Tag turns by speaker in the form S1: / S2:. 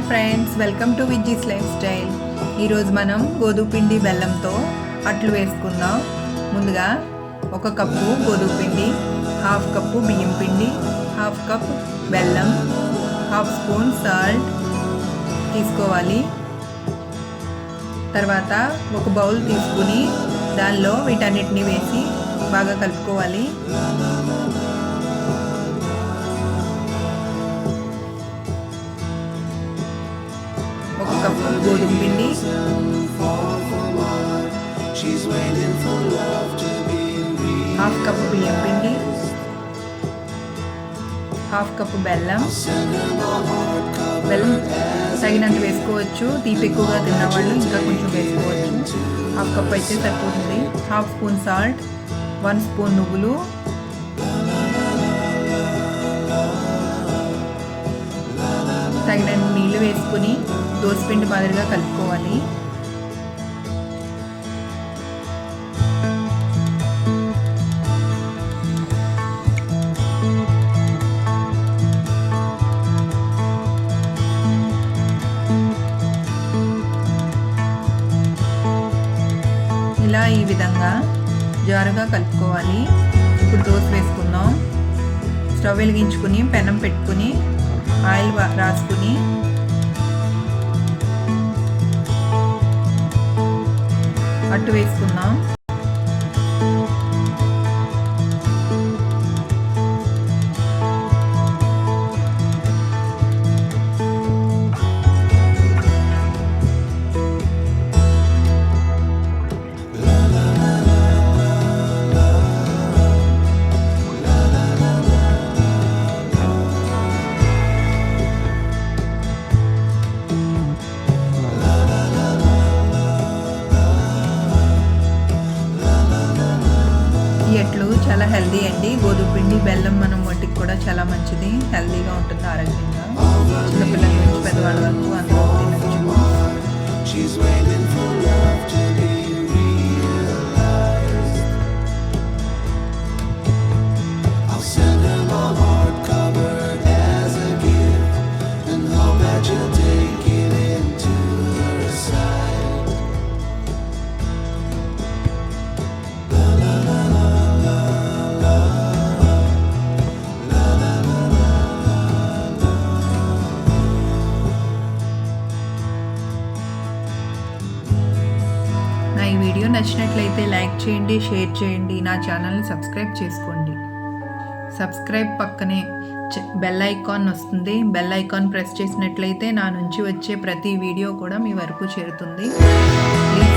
S1: Hi friends, welcome to Vijji's life style. ఈరోజు మనం గోధుమ పిండి బెల్లంతో అట్లు వేసుకుందాం. ముందుగా 1 కప్పు గోధుమ పిండి, 1/2 కప్పు బియ్యం పిండి, 1/2 కప్ బెల్లం, 1/2 స్పూన్ సాల్ట్ తీసుకోవాలి. తర్వాత ఒక బౌల్ తీసుకుని దానిలో వీటన్నిటిని వేసి బాగా కలుపుకోవాలి. కప్పు గోధుమ పిండి, 1/2 కప్పు బియ్యం పిండి, 1/2 కప్పు బెల్లం. బెల్లం తగినంత వేసుకోవచ్చు, తీపి ఎక్కువగా తిన్నవాళ్ళు ఇంకా కొంచెం వేసుకోవచ్చు. 1/2 కప్పు అయితే సరిపోతుంది. 1/2 స్పూన్ సాల్ట్, 1 స్పూన్ నువ్వులు, తగినంత నీళ్ళు వేసుకుని దోసపిండి మాదిరిగా కలుపుకోవాలి. ఇలా ఈ విధంగా జారుగా కలుపుకోవాలి. ఇప్పుడు దోశ వేసుకుందాం. స్టవ్ వెలిగించుకుని పెనం పెట్టుకుని ఆయిల్ రాసుకుని అట్టు వేసుకుందాం. ఎట్లు చాలా హెల్దీ అండి. గోధుమ పిండి బెల్లం మనం ఒంటికి కూడా చాలా మంచిది, హెల్దీగా ఉంటుంది, ఆరోగ్యంగా. చిన్నపిల్లల నుంచి పెద్దవాళ్ళ వరకు అందరూ తినచ్చు. ఈ వీడియో నచ్చినట్లయితే లైక్ చేయండి, షేర్ చేయండి, నా ఛానల్ని సబ్స్క్రైబ్ చేసుకోండి. సబ్స్క్రైబ్ పక్కనే బెల్ ఐకాన్ వస్తుంది. బెల్ ఐకాన్ ప్రెస్ చేసినట్లయితే నా నుంచి వచ్చే ప్రతి వీడియో కూడా మీ వరకు చేరుతుంది. ప్లీజ్